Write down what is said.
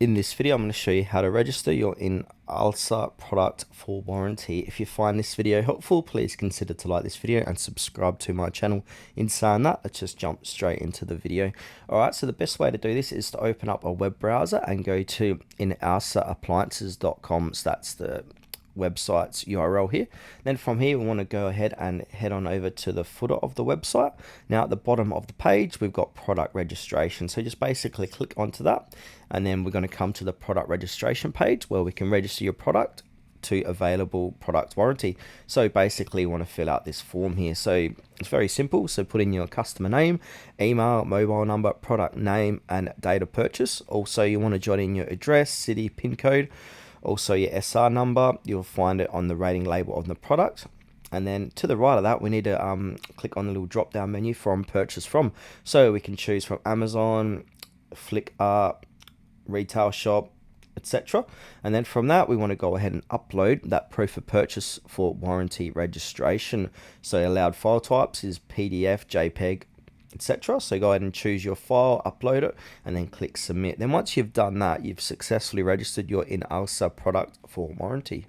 In this video, I'm going to show you how to register your Inalsa product for warranty. If you find this video helpful, please consider to like this video and subscribe to my channel. In saying that, let's just jump straight into the video. Alright, so the best way to do this is to open up a web browser and go to inalsaappliances.com. So that's the website's URL here. Then from here we want to go ahead and head on over to the footer of the website. Now at the bottom of the page we've got product registration, so just basically click onto that, and then we're going to come to the product registration page where we can register your product to available product warranty. So basically you want to fill out this form here. So it's very simple. So put in your customer name, email, mobile number, product name and date of purchase. Also you want to jot in your address, city, pin code, also your SR number. You'll find it on the rating label of the product. And then to the right of that, we need to click on the little drop down menu from purchase from. So we can choose from Amazon, Flickr, retail shop, etc. And then from that, we want to go ahead and upload that proof of purchase for warranty registration. So allowed file types is PDF, JPEG, etc. So go ahead and choose your file, upload it, and then click submit. Then once you've done that, you've successfully registered your Inalsa product for warranty.